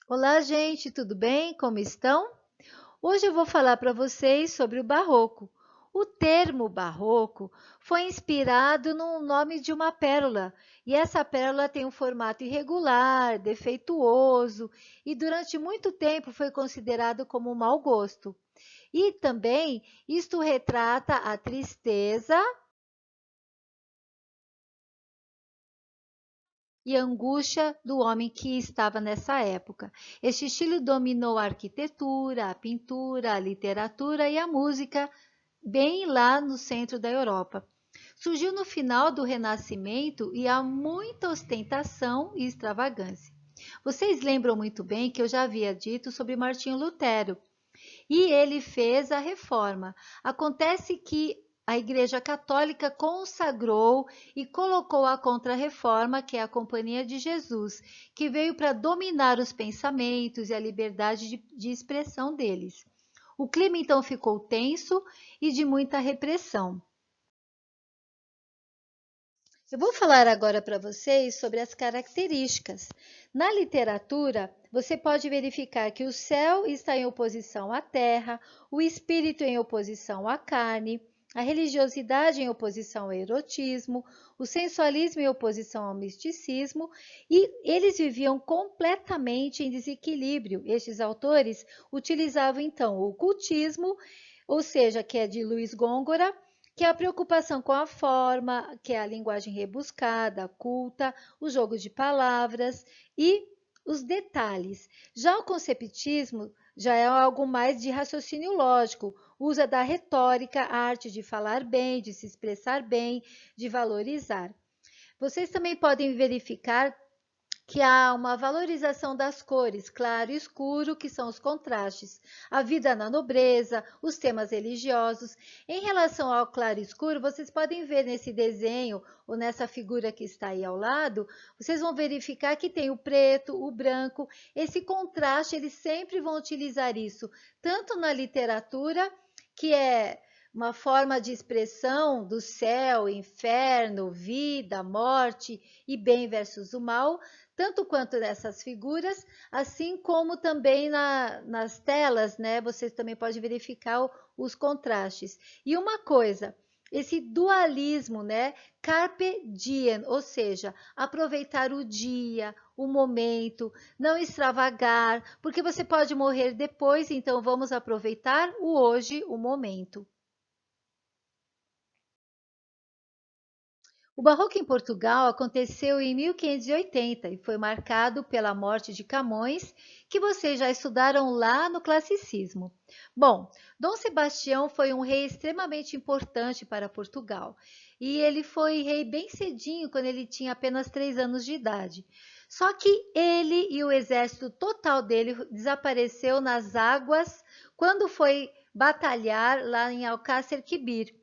Olá, gente, tudo bem? Como estão? Hoje eu vou falar para vocês sobre o barroco. O termo barroco foi inspirado no nome de uma pérola, e essa pérola tem um formato irregular, defeituoso, e durante muito tempo foi considerado como um mau gosto. E também isto retrata a tristeza e angústia do homem que estava nessa época. Este estilo dominou a arquitetura, a pintura, a literatura e a música, bem lá no centro da Europa. Surgiu no final do Renascimento e há muita ostentação e extravagância. Vocês lembram muito bem que eu já havia dito sobre Martinho Lutero, e ele fez a reforma. Acontece que a Igreja Católica consagrou e colocou a Contra-Reforma, que é a Companhia de Jesus, que veio para dominar os pensamentos e a liberdade de expressão deles. O clima então ficou tenso e de muita repressão. Eu vou falar agora para vocês sobre as características. Na literatura, você pode verificar que o céu está em oposição à terra, o espírito em oposição à carne, a religiosidade em oposição ao erotismo, o sensualismo em oposição ao misticismo, e eles viviam completamente em desequilíbrio. Estes autores utilizavam então o ocultismo, ou seja, que é de Luiz Gôngora, que é a preocupação com a forma, que é a linguagem rebuscada, culta, o jogo de palavras e os detalhes. Já o conceptismo já é algo mais de raciocínio lógico, usa da retórica, a arte de falar bem, de se expressar bem, de valorizar. Vocês também podem verificar que há uma valorização das cores, claro e escuro, que são os contrastes, a vida na nobreza, os temas religiosos. Em relação ao claro e escuro, vocês podem ver nesse desenho ou nessa figura que está aí ao lado, vocês vão verificar que tem o preto, o branco, esse contraste, eles sempre vão utilizar isso, tanto na literatura, que é uma forma de expressão do céu, inferno, vida, morte e bem versus o mal, tanto quanto nessas figuras, assim como também nas telas, né? Você também pode verificar os contrastes. E uma coisa, esse dualismo, né? Carpe diem, ou seja, aproveitar o dia, o momento, não extravagar, porque você pode morrer depois, então vamos aproveitar o hoje, o momento. O Barroco em Portugal aconteceu em 1580 e foi marcado pela morte de Camões, que vocês já estudaram lá no Classicismo. Bom, Dom Sebastião foi um rei extremamente importante para Portugal e ele foi rei bem cedinho, quando ele tinha apenas 3 anos de idade. Só que ele e o exército total dele desapareceu nas águas quando foi batalhar lá em Alcácer Quibir.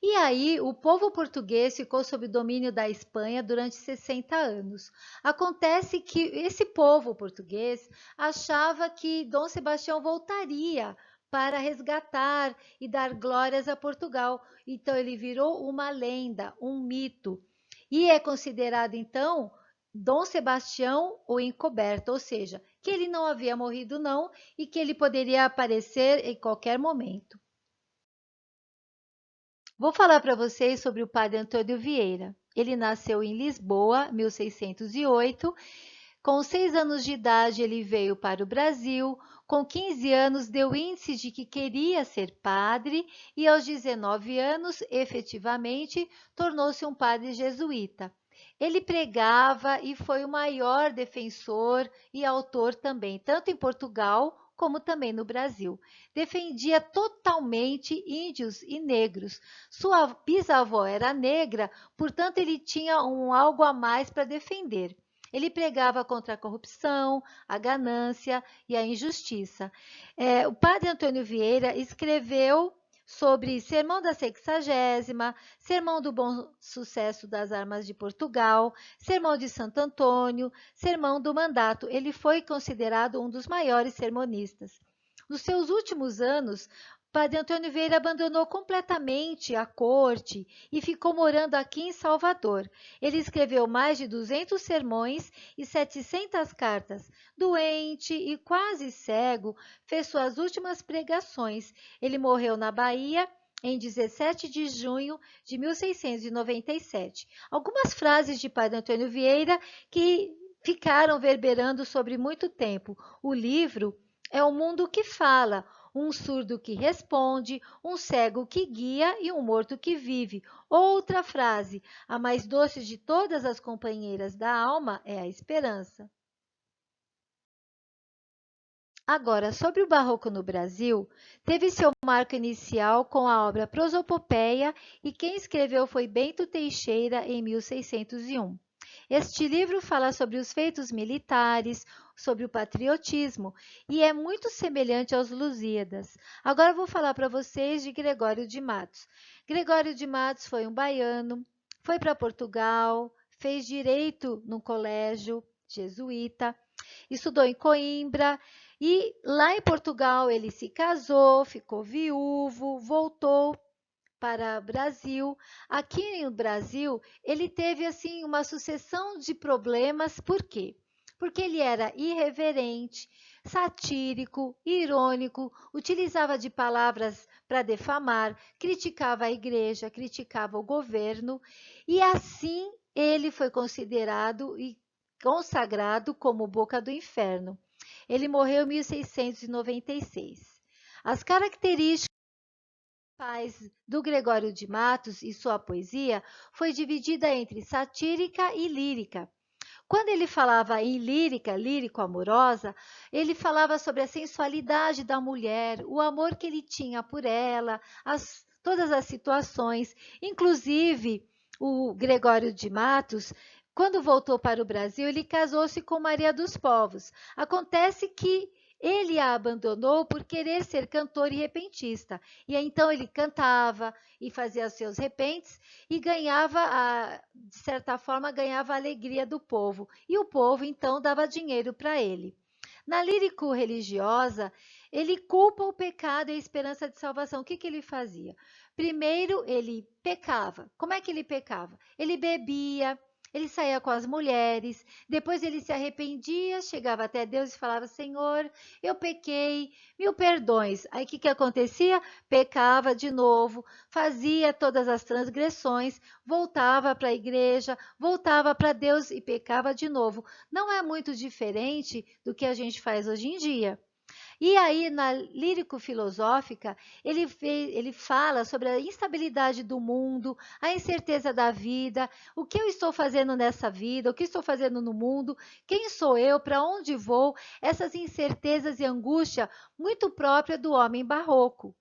E aí, o povo português ficou sob o domínio da Espanha durante 60 anos. Acontece que esse povo português achava que Dom Sebastião voltaria para resgatar e dar glórias a Portugal. Então, ele virou uma lenda, um mito. E é considerado, então, Dom Sebastião o encoberto, ou seja, que ele não havia morrido, não, e que ele poderia aparecer em qualquer momento. Vou falar para vocês sobre o padre Antônio Vieira. Ele nasceu em Lisboa, 1608. Com 6 anos de idade, ele veio para o Brasil. Com 15 anos, deu índice de que queria ser padre e, aos 19 anos, efetivamente, tornou-se um padre jesuíta. Ele pregava e foi o maior defensor e autor também, tanto em Portugal como também no Brasil. Defendia totalmente índios e negros. Sua bisavó era negra, portanto, ele tinha algo a mais para defender. Ele pregava contra a corrupção, a ganância e a injustiça. O padre Antônio Vieira escreveu sobre Sermão da Sexagésima, Sermão do Bom Sucesso das Armas de Portugal, Sermão de Santo Antônio, Sermão do Mandato. Ele foi considerado um dos maiores sermonistas. Nos seus últimos anos, Padre Antônio Vieira abandonou completamente a corte e ficou morando aqui em Salvador. Ele escreveu mais de 200 sermões e 700 cartas. Doente e quase cego, fez suas últimas pregações. Ele morreu na Bahia em 17 de junho de 1697. Algumas frases de Padre Antônio Vieira que ficaram verberando sobre muito tempo. O livro é o mundo que fala, um surdo que responde, um cego que guia e um morto que vive. Outra frase: a mais doce de todas as companheiras da alma é a esperança. Agora, sobre o Barroco no Brasil, teve seu marco inicial com a obra Prosopopeia e quem escreveu foi Bento Teixeira em 1601. Este livro fala sobre os feitos militares, sobre o patriotismo e é muito semelhante aos Lusíadas. Agora eu vou falar para vocês de Gregório de Matos. Gregório de Matos foi um baiano, foi para Portugal, fez direito no colégio jesuíta, estudou em Coimbra e lá em Portugal ele se casou, ficou viúvo, voltou para o Brasil. Aqui no Brasil, ele teve assim uma sucessão de problemas. Por quê? Porque ele era irreverente, satírico, irônico, utilizava de palavras para defamar, criticava a igreja, criticava o governo, e assim ele foi considerado e consagrado como boca do inferno. Ele morreu em 1696. As características do Gregório de Matos e sua poesia foi dividida entre satírica e lírica. Quando ele falava em lírica, lírico-amorosa, ele falava sobre a sensualidade da mulher, o amor que ele tinha por ela, todas as situações. Inclusive, o Gregório de Matos, quando voltou para o Brasil, ele casou-se com Maria dos Povos. Acontece que ele a abandonou por querer ser cantor e repentista. E então ele cantava e fazia os seus repentes e ganhava, de certa forma, ganhava a alegria do povo. E o povo, então, dava dinheiro para ele. Na lírico-religiosa, ele culpa o pecado e a esperança de salvação. O que, que ele fazia? Primeiro, ele pecava. Como é que ele pecava? Ele bebia, ele saía com as mulheres, depois ele se arrependia, chegava até Deus e falava: Senhor, eu pequei, mil perdões. Aí o que, que acontecia? Pecava de novo, fazia todas as transgressões, voltava para a igreja, voltava para Deus e pecava de novo. Não é muito diferente do que a gente faz hoje em dia. E aí, na lírico-filosófica, ele fala sobre a instabilidade do mundo, a incerteza da vida, o que eu estou fazendo nessa vida, o que estou fazendo no mundo, quem sou eu, para onde vou, essas incertezas e angústia muito própria do homem barroco.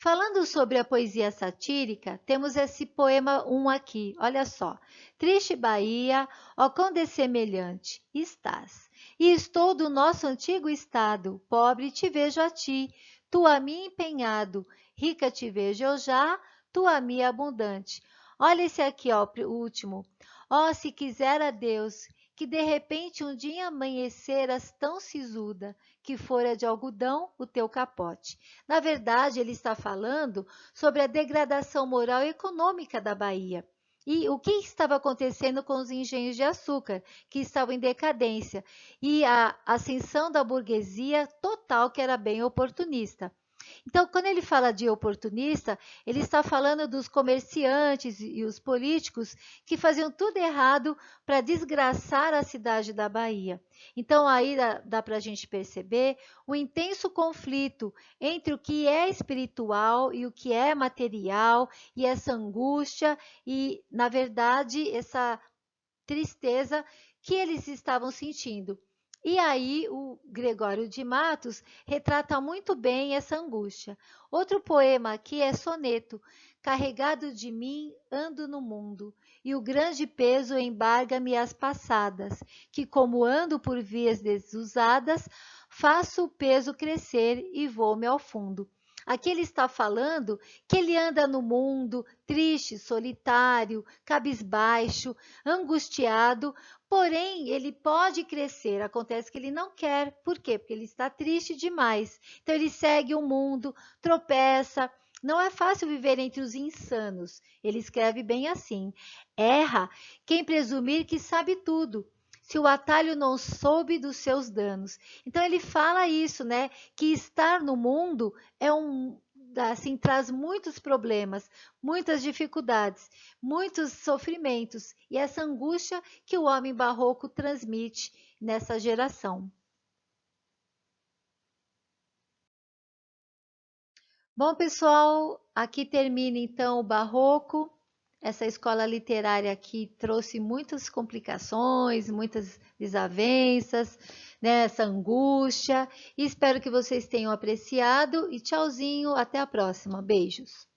Falando sobre a poesia satírica, temos esse poema 1 aqui, olha só. Triste Bahia, ó quão dessemelhante estás. E estou do nosso antigo estado, pobre te vejo a ti, tu a mim empenhado, rica te vejo eu já, tu a mim abundante. Olha esse aqui, ó, o último. Ó, se quisera Deus que de repente um dia amanheceras tão sisuda, que fora de algodão o teu capote. Na verdade, ele está falando sobre a degradação moral e econômica da Bahia. E o que estava acontecendo com os engenhos de açúcar, que estavam em decadência, e a ascensão da burguesia total, que era bem oportunista. Então, quando ele fala de oportunista, ele está falando dos comerciantes e os políticos que faziam tudo errado para desgraçar a cidade da Bahia. Então, aí dá para a gente perceber o intenso conflito entre o que é espiritual e o que é material, e essa angústia e, na verdade, essa tristeza que eles estavam sentindo. E aí o Gregório de Matos retrata muito bem essa angústia. Outro poema aqui é Soneto. Carregado de mim ando no mundo, e o grande peso embarga-me as passadas, que como ando por vias desusadas, faço o peso crescer e vou-me ao fundo. Aqui ele está falando que ele anda no mundo triste, solitário, cabisbaixo, angustiado, porém ele pode crescer. Acontece que ele não quer. Por quê? Porque ele está triste demais. Então ele segue o mundo, tropeça. Não é fácil viver entre os insanos. Ele escreve bem assim: erra quem presumir que sabe tudo, se o atalho não soube dos seus danos. Então ele fala isso, né? Que estar no mundo é assim, traz muitos problemas, muitas dificuldades, muitos sofrimentos e essa angústia que o homem barroco transmite nessa geração. Bom, pessoal, aqui termina então o barroco. Essa escola literária aqui trouxe muitas complicações, muitas desavenças, né, essa angústia. E espero que vocês tenham apreciado e tchauzinho, até a próxima. Beijos.